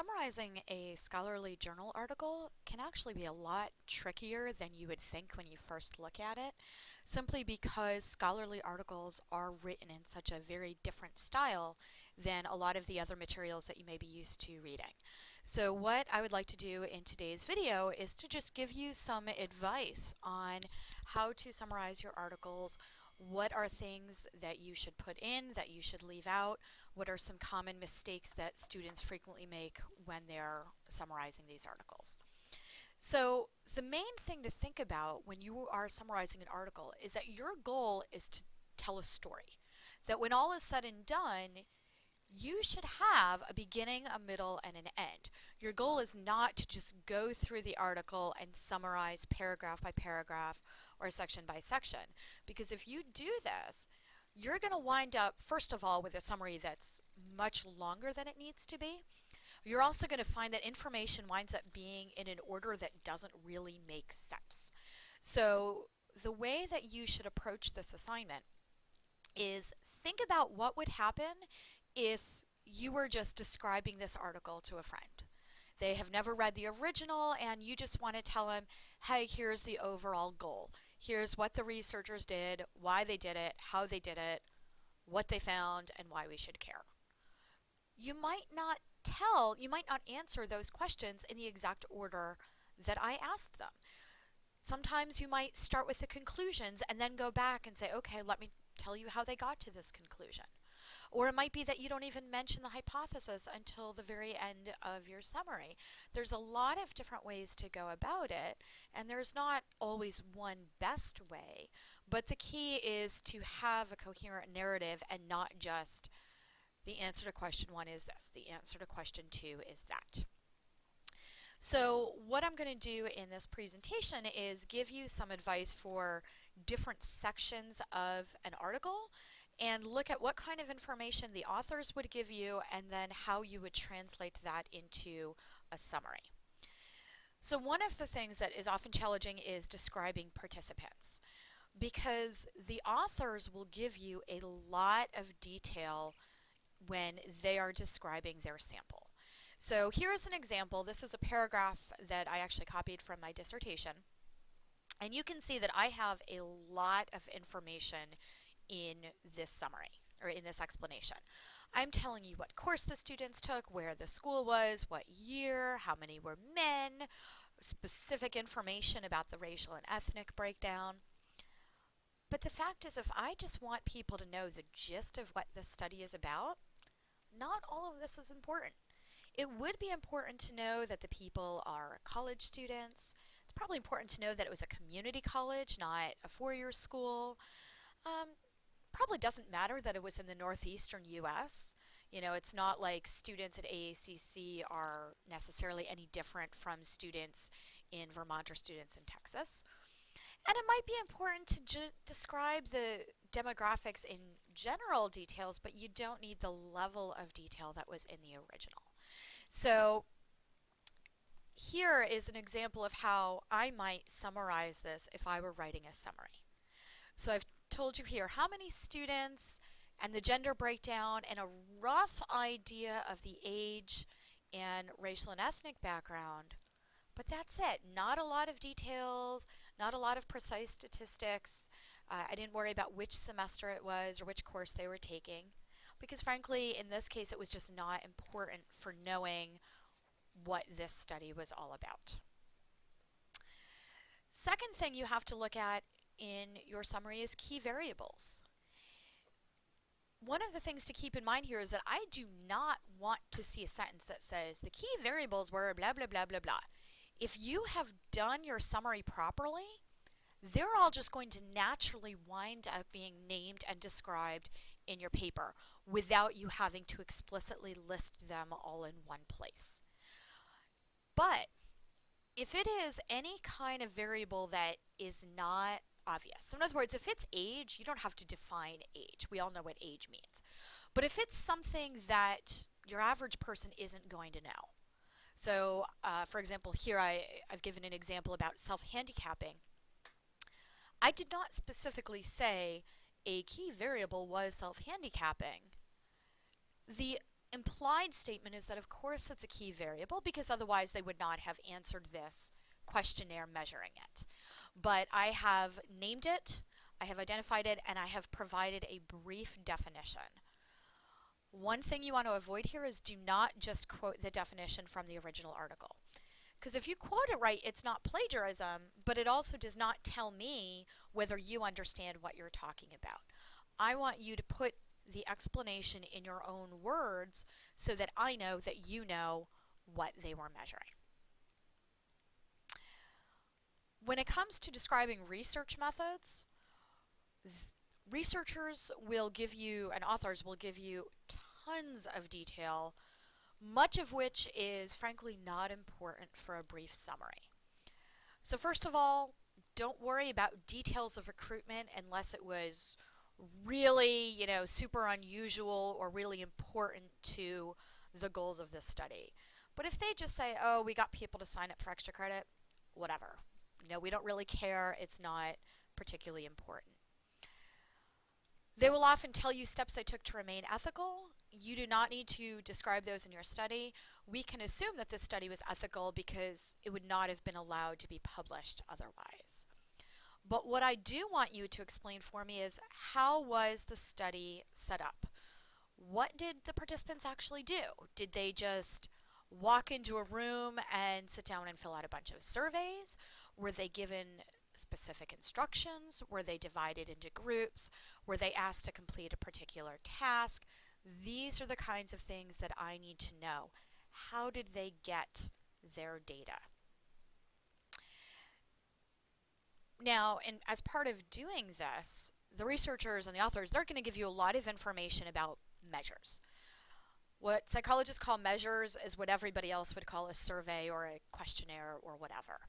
Summarizing a scholarly journal article can actually be a lot trickier than you would think when you first look at it, simply because scholarly articles are written in such a very different style than a lot of the other materials that you may be used to reading. So what I would like to do in today's video is to just give you some advice on how to summarize your articles. What are things that you should put in, that you should leave out? What are some common mistakes that students frequently make when they're summarizing these articles? So the main thing to think about when you are summarizing an article is that your goal is to tell a story. That when all is said and done, you should have a beginning, a middle, and an end. Your goal is not to just go through the article and summarize paragraph by paragraph or section by section. Because if you do this, you're going to wind up, first of all, with a summary that's much longer than it needs to be. You're also going to find that information winds up being in an order that doesn't really make sense. So the way that you should approach this assignment is think about what would happen if you were just describing this article to a friend. They have never read the original and you just want to tell them, hey, here's the overall goal. Here's what the researchers did, why they did it, how they did it, what they found, and why we should care. You might not answer those questions in the exact order that I asked them. Sometimes you might start with the conclusions and then go back and say, okay, let me tell you how they got to this conclusion. Or it might be that you don't even mention the hypothesis until the very end of your summary. There's a lot of different ways to go about it, and there's not always one best way. But the key is to have a coherent narrative and not just the answer to question 1 is this, the answer to question 2 is that. So what I'm going to do in this presentation is give you some advice for different sections of an article and look at what kind of information the authors would give you and then how you would translate that into a summary. So one of the things that is often challenging is describing participants, because the authors will give you a lot of detail when they are describing their sample. So here is an example. This is a paragraph that I actually copied from my dissertation. And you can see that I have a lot of information in this summary, or in this explanation. I'm telling you what course the students took, where the school was, what year, how many were men, specific information about the racial and ethnic breakdown. But the fact is, if I just want people to know the gist of what this study is about, not all of this is important. It would be important to know that the people are college students. It's probably important to know that it was a community college, not a four-year school. Probably doesn't matter that it was in the northeastern U.S. You know, it's not like students at AACC are necessarily any different from students in Vermont or students in Texas. And it might be important to describe the demographics in general details, but you don't need the level of detail that was in the original. So here is an example of how I might summarize this if I were writing a summary. So I've told you here how many students and the gender breakdown and a rough idea of the age and racial and ethnic background. But that's it. Not a lot of details, not a lot of precise statistics. I didn't worry about which semester it was or which course they were taking, because frankly, in this case, it was just not important for knowing what this study was all about. Second thing you have to look at in your summary is key variables. One of the things to keep in mind here is that I do not want to see a sentence that says the key variables were blah, blah, blah, blah, blah. If you have done your summary properly, they're all just going to naturally wind up being named and described in your paper without you having to explicitly list them all in one place. But if it is any kind of variable that is not obvious, so in other words, if it's age, you don't have to define age. We all know what age means. But if it's something that your average person isn't going to know, so for example, here I've given an example about self-handicapping. I did not specifically say a key variable was self-handicapping. The implied statement is that, of course, it's a key variable because otherwise they would not have answered this questionnaire measuring it. But I have named it, I have identified it, and I have provided a brief definition. One thing you want to avoid here is do not just quote the definition from the original article. Because if you quote it right, it's not plagiarism, but it also does not tell me whether you understand what you're talking about. I want you to put the explanation in your own words so that I know that you know what they were measuring. When it comes to describing research methods, researchers will give you, and authors will give you, tons of detail, much of which is frankly not important for a brief summary. So first of all, don't worry about details of recruitment unless it was really, super unusual or really important to the goals of this study. But if they just say, oh, we got people to sign up for extra credit, whatever. We don't really care. It's not particularly important. They will often tell you steps they took to remain ethical. You do not need to describe those in your study. We can assume that this study was ethical because it would not have been allowed to be published otherwise. But what I do want you to explain for me is, how was the study set up? What did the participants actually do? Did they just walk into a room and sit down and fill out a bunch of surveys? Were they given specific instructions? Were they divided into groups? Were they asked to complete a particular task? These are the kinds of things that I need to know. How did they get their data? Now, as part of doing this, the researchers and the authors, they're going to give you a lot of information about measures. What psychologists call measures is what everybody else would call a survey or a questionnaire or whatever.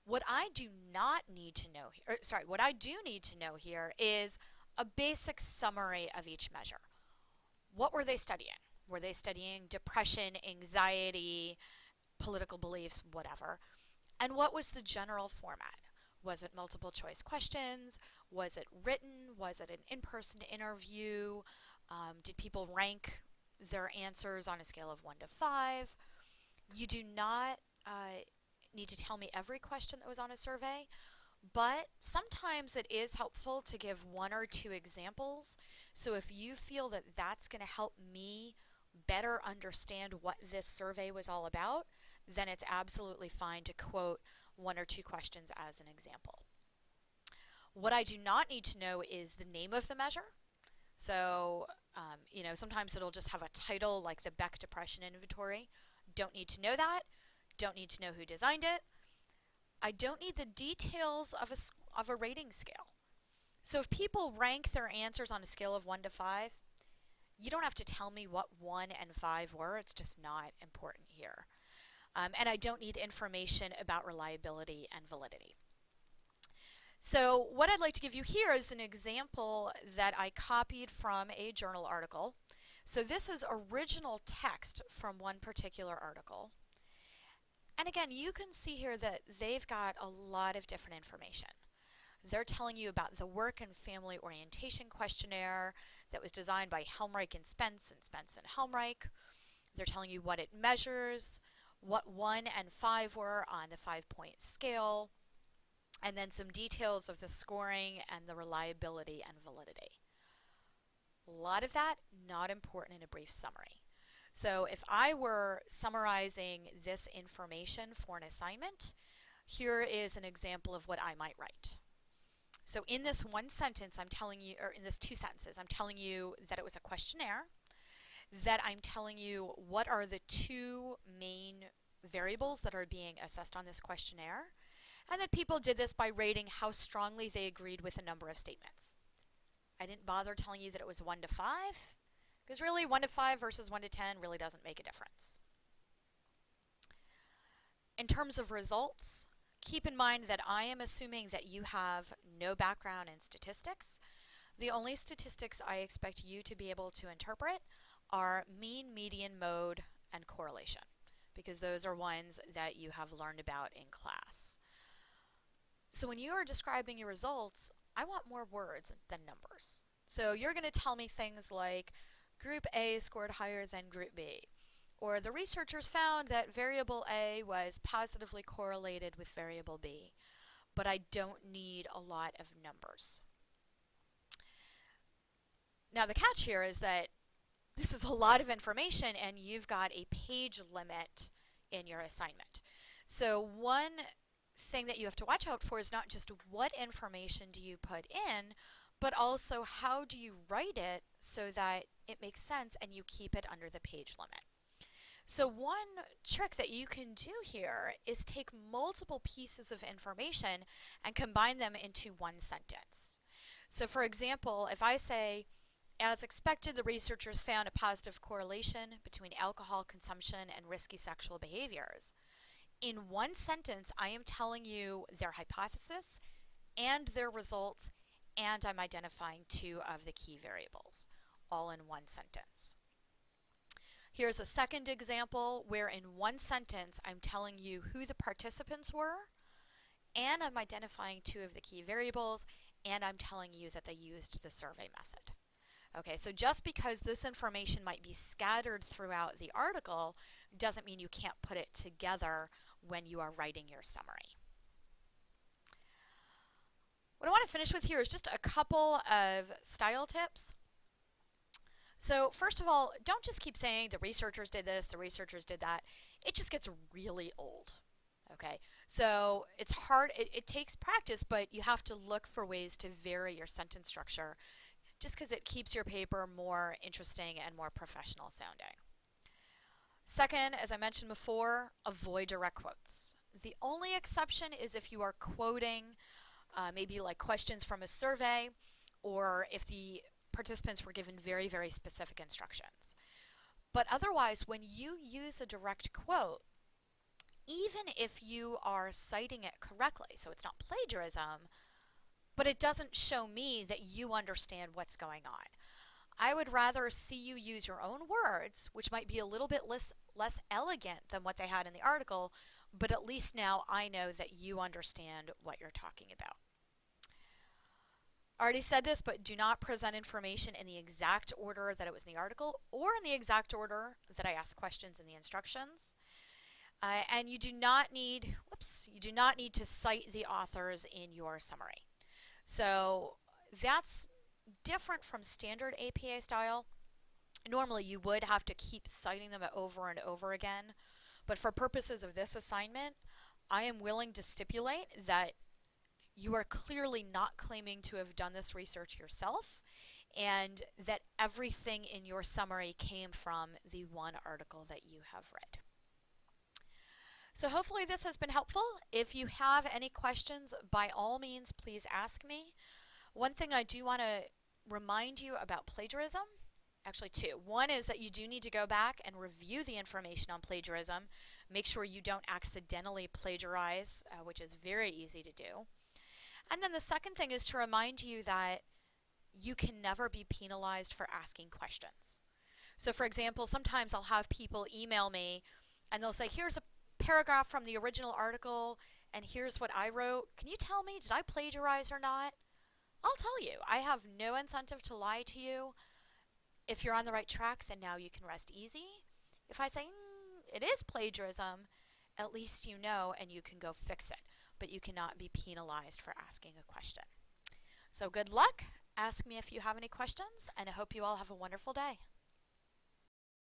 What I do not need to know here, what I do need to know here is a basic summary of each measure. What were they studying? Were they studying depression, anxiety, political beliefs, whatever? And what was the general format? Was it multiple choice questions? Was it written? Was it an in-person interview? Did people rank their answers on a scale of 1 to 5? You do not need to tell me every question that was on a survey, but sometimes it is helpful to give 1 or 2 examples. So if you feel that that's going to help me better understand what this survey was all about, then it's absolutely fine to quote 1 or 2 questions as an example. What I do not need to know is the name of the measure. So, sometimes it'll just have a title like the Beck Depression Inventory. Don't need to know that. Don't need to know who designed it. I don't need the details of a rating scale. So if people rank their answers on a scale of 1 to 5, you don't have to tell me what 1 and 5 were. It's just not important here. And I don't need information about reliability and validity. So what I'd like to give you here is an example that I copied from a journal article. So this is original text from one particular article. And again, you can see here that they've got a lot of different information. They're telling you about the Work and Family Orientation Questionnaire that was designed by Helmreich and Spence and Helmreich. They're telling you what it measures, what 1 and 5 were on the 5-point scale, and then some details of the scoring and the reliability and validity. A lot of that not important in a brief summary. So if I were summarizing this information for an assignment, here is an example of what I might write. So in this one sentence, I'm telling you, or in this 2 sentences, I'm telling you that it was a questionnaire, that I'm telling you what are the 2 main variables that are being assessed on this questionnaire, and that people did this by rating how strongly they agreed with a number of statements. I didn't bother telling you that it was 1 to 5, because really 1 to 5 versus 1 to 10 really doesn't make a difference. In terms of results, keep in mind that I am assuming that you have no background in statistics. The only statistics I expect you to be able to interpret are mean, median, mode, and correlation, because those are ones that you have learned about in class. So when you are describing your results, I want more words than numbers. So you're going to tell me things like Group A scored higher than Group B. Or the researchers found that variable A was positively correlated with variable B, but I don't need a lot of numbers. Now the catch here is that this is a lot of information and you've got a page limit in your assignment. So one thing that you have to watch out for is not just what information do you put in, but also how do you write it so that it makes sense and you keep it under the page limit. So one trick that you can do here is take multiple pieces of information and combine them into one sentence. So for example, if I say, as expected, the researchers found a positive correlation between alcohol consumption and risky sexual behaviors. In one sentence, I am telling you their hypothesis and their results, and I'm identifying two of the key variables, all in one sentence. Here's a second example where in one sentence I'm telling you who the participants were, and I'm identifying two of the key variables, and I'm telling you that they used the survey method. Okay, so just because this information might be scattered throughout the article doesn't mean you can't put it together when you are writing your summary. What I want to finish with here is just a couple of style tips. So first of all, don't just keep saying the researchers did this, the researchers did that. It just gets really old. Okay, so it's hard, it takes practice, but you have to look for ways to vary your sentence structure just because it keeps your paper more interesting and more professional sounding. Second, as I mentioned before, avoid direct quotes. The only exception is if you are quoting maybe like questions from a survey, or if the participants were given very, very specific instructions. But otherwise, when you use a direct quote, even if you are citing it correctly, so it's not plagiarism, but it doesn't show me that you understand what's going on. I would rather see you use your own words, which might be a little bit less elegant than what they had in the article, but at least now I know that you understand what you're talking about. I already said this, but do not present information in the exact order that it was in the article or in the exact order that I asked questions in the instructions. And you do not need to cite the authors in your summary. So that's different from standard APA style. Normally you would have to keep citing them over and over again, but for purposes of this assignment, I am willing to stipulate that you are clearly not claiming to have done this research yourself, and that everything in your summary came from the one article that you have read. So hopefully this has been helpful. If you have any questions, by all means, please ask me. One thing I do want to remind you about plagiarism, actually two. One is that you do need to go back and review the information on plagiarism. Make sure you don't accidentally plagiarize, which is very easy to do. And then the second thing is to remind you that you can never be penalized for asking questions. So for example, sometimes I'll have people email me and they'll say, here's a paragraph from the original article and here's what I wrote. Can you tell me, did I plagiarize or not? I'll tell you. I have no incentive to lie to you. If you're on the right track, then now you can rest easy. If I say, it is plagiarism, at least you know and you can go fix it. But you cannot be penalized for asking a question. So good luck. Ask me if you have any questions, and I hope you all have a wonderful day.